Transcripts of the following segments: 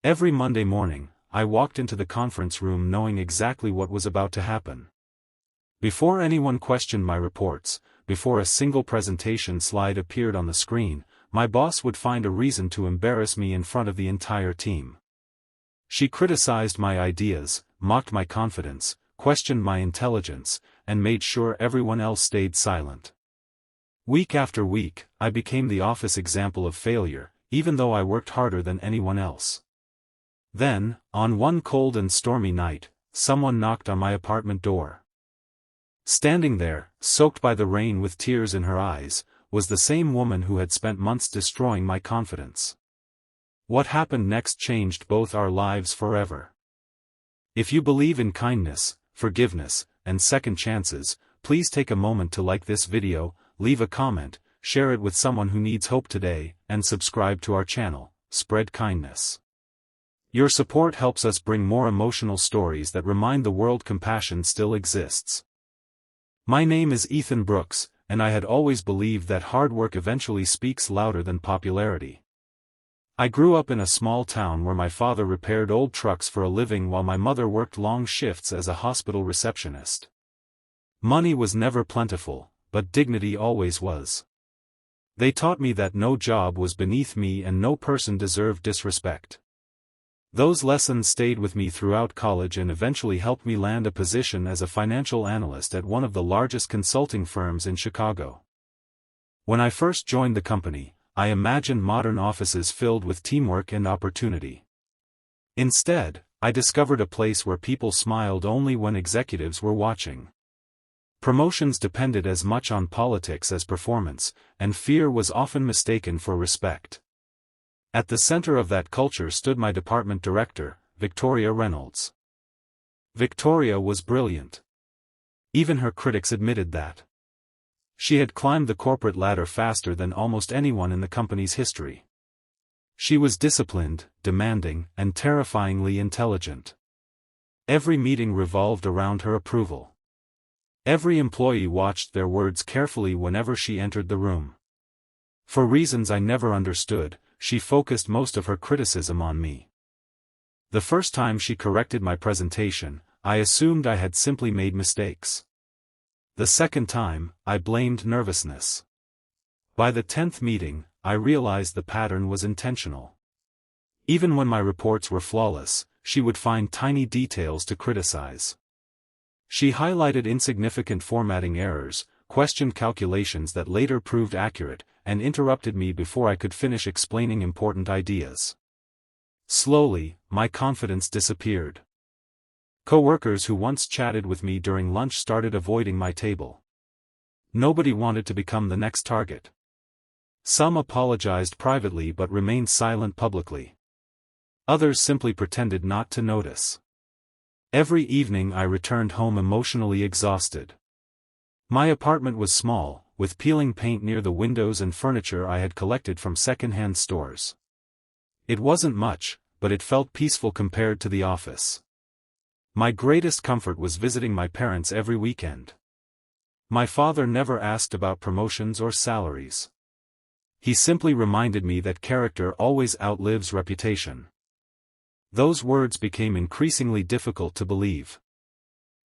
Every Monday morning, I walked into the conference room knowing exactly what was about to happen. Before anyone questioned my reports, before a single presentation slide appeared on the screen, my boss would find a reason to embarrass me in front of the entire team. She criticized my ideas, mocked my confidence, questioned my intelligence, and made sure everyone else stayed silent. Week after week, I became the office example of failure, even though I worked harder than anyone else. Then, on one cold and stormy night, someone knocked on my apartment door. Standing there, soaked by the rain with tears in her eyes, was the same woman who had spent months destroying my confidence. What happened next changed both our lives forever. If you believe in kindness, forgiveness, and second chances, please take a moment to like this video, leave a comment, share it with someone who needs hope today, and subscribe to our channel, Spread Kindness. Your support helps us bring more emotional stories that remind the world compassion still exists. My name is Ethan Brooks, and I had always believed that hard work eventually speaks louder than popularity. I grew up in a small town where my father repaired old trucks for a living while my mother worked long shifts as a hospital receptionist. Money was never plentiful, but dignity always was. They taught me that no job was beneath me and no person deserved disrespect. Those lessons stayed with me throughout college and eventually helped me land a position as a financial analyst at one of the largest consulting firms in Chicago. When I first joined the company, I imagined modern offices filled with teamwork and opportunity. Instead, I discovered a place where people smiled only when executives were watching. Promotions depended as much on politics as performance, and fear was often mistaken for respect. At the center of that culture stood my department director, Victoria Reynolds. Victoria was brilliant. Even her critics admitted that. She had climbed the corporate ladder faster than almost anyone in the company's history. She was disciplined, demanding, and terrifyingly intelligent. Every meeting revolved around her approval. Every employee watched their words carefully whenever she entered the room. For reasons I never understood, she focused most of her criticism on me. The first time she corrected my presentation, I assumed I had simply made mistakes. The second time, I blamed nervousness. By the 10th meeting, I realized the pattern was intentional. Even when my reports were flawless, she would find tiny details to criticize. She highlighted insignificant formatting errors, questioned calculations that later proved accurate, and interrupted me before I could finish explaining important ideas. Slowly, my confidence disappeared. Coworkers who once chatted with me during lunch started avoiding my table. Nobody wanted to become the next target. Some apologized privately but remained silent publicly. Others simply pretended not to notice. Every evening I returned home emotionally exhausted. My apartment was small, with peeling paint near the windows and furniture I had collected from second-hand stores. It wasn't much, but it felt peaceful compared to the office. My greatest comfort was visiting my parents every weekend. My father never asked about promotions or salaries. He simply reminded me that character always outlives reputation. Those words became increasingly difficult to believe.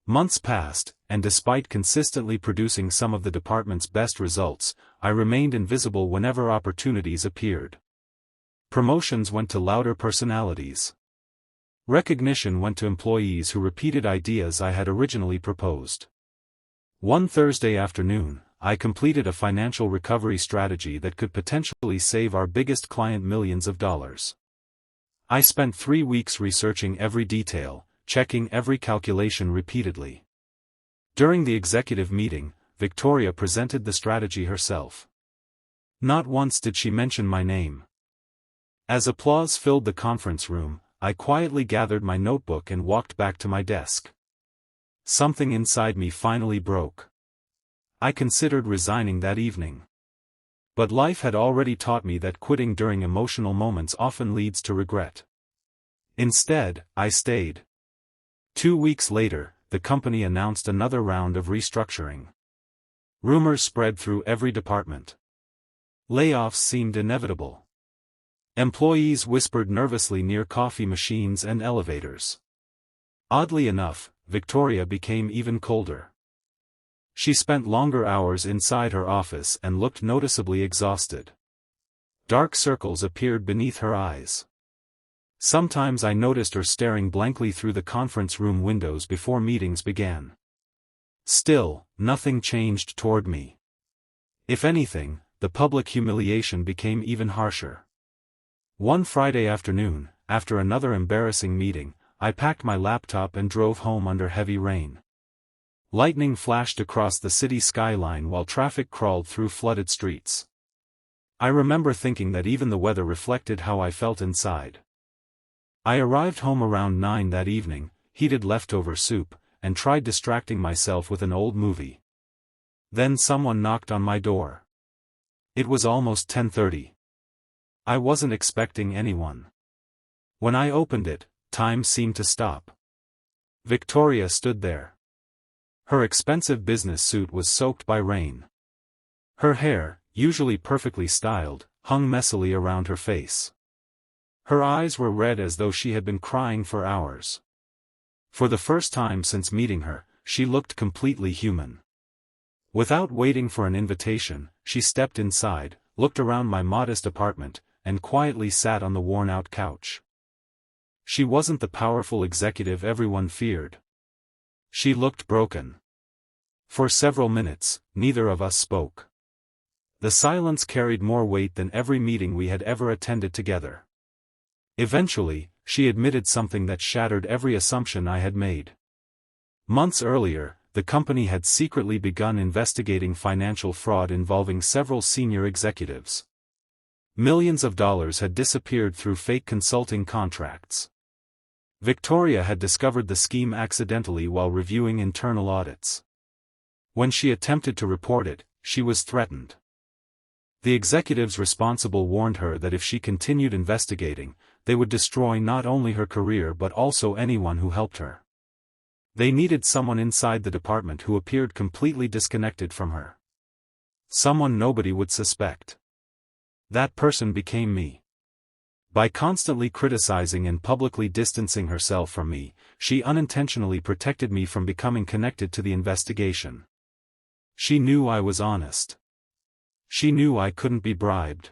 Months passed, and despite consistently producing some of the department's best results, I remained invisible whenever opportunities appeared. Promotions went to louder personalities. Recognition went to employees who repeated ideas I had originally proposed. One Thursday afternoon, I completed a financial recovery strategy that could potentially save our biggest client millions of dollars. I spent 3 weeks researching every detail, checking every calculation repeatedly. During the executive meeting, Victoria presented the strategy herself. Not once did she mention my name. As applause filled the conference room, I quietly gathered my notebook and walked back to my desk. Something inside me finally broke. I considered resigning that evening. But life had already taught me that quitting during emotional moments often leads to regret. Instead, I stayed. 2 weeks later, the company announced another round of restructuring. Rumors spread through every department. Layoffs seemed inevitable. Employees whispered nervously near coffee machines and elevators. Oddly enough, Victoria became even colder. She spent longer hours inside her office and looked noticeably exhausted. Dark circles appeared beneath her eyes. Sometimes I noticed her staring blankly through the conference room windows before meetings began. Still, nothing changed toward me. If anything, the public humiliation became even harsher. One Friday afternoon, after another embarrassing meeting, I packed my laptop and drove home under heavy rain. Lightning flashed across the city skyline while traffic crawled through flooded streets. I remember thinking that even the weather reflected how I felt inside. I arrived home around 9 that evening, heated leftover soup, and tried distracting myself with an old movie. Then someone knocked on my door. It was almost 10:30. I wasn't expecting anyone. When I opened it, time seemed to stop. Victoria stood there. Her expensive business suit was soaked by rain. Her hair, usually perfectly styled, hung messily around her face. Her eyes were red as though she had been crying for hours. For the first time since meeting her, she looked completely human. Without waiting for an invitation, she stepped inside, looked around my modest apartment, and quietly sat on the worn-out couch. She wasn't the powerful executive everyone feared. She looked broken. For several minutes, neither of us spoke. The silence carried more weight than every meeting we had ever attended together. Eventually, she admitted something that shattered every assumption I had made. Months earlier, the company had secretly begun investigating financial fraud involving several senior executives. Millions of dollars had disappeared through fake consulting contracts. Victoria had discovered the scheme accidentally while reviewing internal audits. When she attempted to report it, she was threatened. The executives responsible warned her that if she continued investigating, they would destroy not only her career but also anyone who helped her. They needed someone inside the department who appeared completely disconnected from her. Someone nobody would suspect. That person became me. By constantly criticizing and publicly distancing herself from me, she unintentionally protected me from becoming connected to the investigation. She knew I was honest. She knew I couldn't be bribed.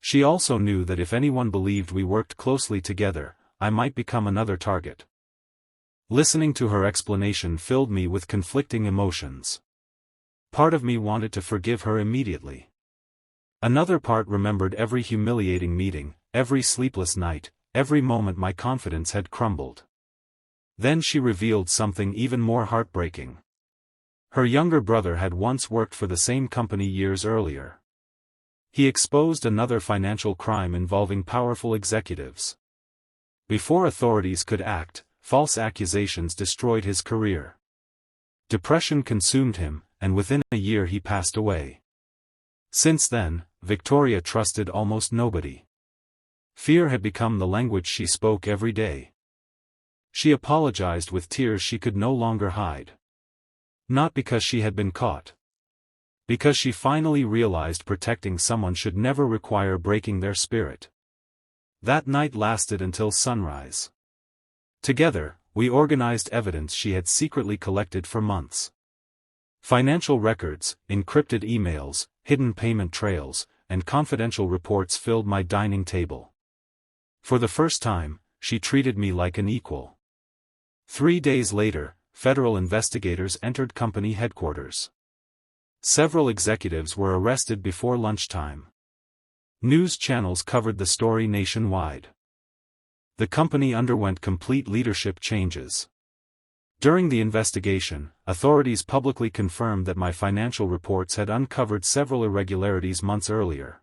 She also knew that if anyone believed we worked closely together, I might become another target. Listening to her explanation filled me with conflicting emotions. Part of me wanted to forgive her immediately. Another part remembered every humiliating meeting, every sleepless night, every moment my confidence had crumbled. Then she revealed something even more heartbreaking. Her younger brother had once worked for the same company years earlier. He exposed another financial crime involving powerful executives. Before authorities could act, false accusations destroyed his career. Depression consumed him, and within a year he passed away. Since then, Victoria trusted almost nobody. Fear had become the language she spoke every day. She apologized with tears she could no longer hide. Not because she had been caught. Because she finally realized protecting someone should never require breaking their spirit. That night lasted until sunrise. Together, we organized evidence she had secretly collected for months. Financial records, encrypted emails, hidden payment trails, and confidential reports filled my dining table. For the first time, she treated me like an equal. 3 days later, federal investigators entered company headquarters. Several executives were arrested before lunchtime. News channels covered the story nationwide. The company underwent complete leadership changes. During the investigation, authorities publicly confirmed that my financial reports had uncovered several irregularities months earlier.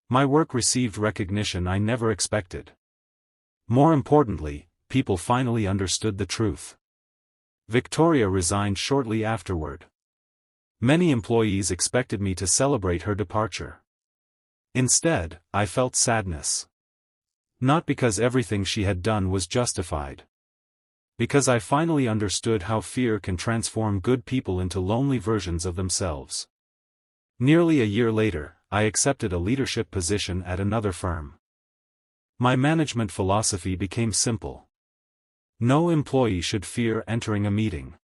My work received recognition I never expected. More importantly, people finally understood the truth. Victoria resigned shortly afterward. Many employees expected me to celebrate her departure. Instead, I felt sadness. Not because everything she had done was justified. Because I finally understood how fear can transform good people into lonely versions of themselves. Nearly a year later, I accepted a leadership position at another firm. My management philosophy became simple. No employee should fear entering a meeting.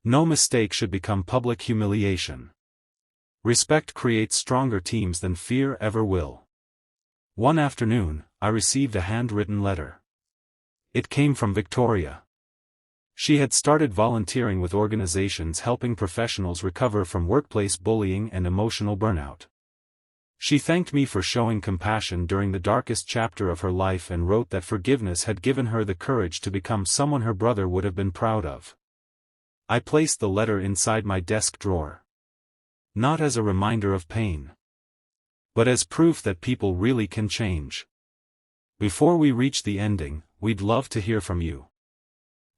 No mistake should become public humiliation. Respect creates stronger teams than fear ever will. One afternoon, I received a handwritten letter. It came from Victoria. She had started volunteering with organizations helping professionals recover from workplace bullying and emotional burnout. She thanked me for showing compassion during the darkest chapter of her life and wrote that forgiveness had given her the courage to become someone her brother would have been proud of. I placed the letter inside my desk drawer. Not as a reminder of pain, but as proof that people really can change. Before we reach the ending, we'd love to hear from you.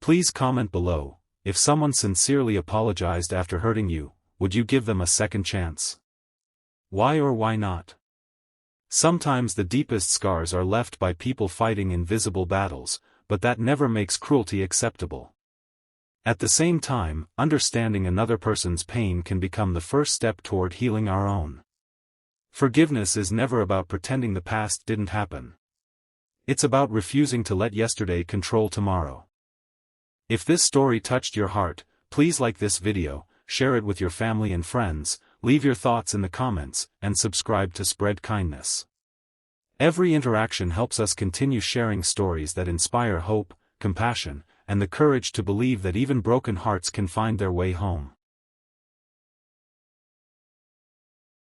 Please comment below. If someone sincerely apologized after hurting you, would you give them a second chance? Why or why not? Sometimes the deepest scars are left by people fighting invisible battles, but that never makes cruelty acceptable. At the same time, understanding another person's pain can become the first step toward healing our own. Forgiveness is never about pretending the past didn't happen. It's about refusing to let yesterday control tomorrow. If this story touched your heart, please like this video, share it with your family and friends, leave your thoughts in the comments, and subscribe to spread kindness. Every interaction helps us continue sharing stories that inspire hope, compassion, and the courage to believe that even broken hearts can find their way home.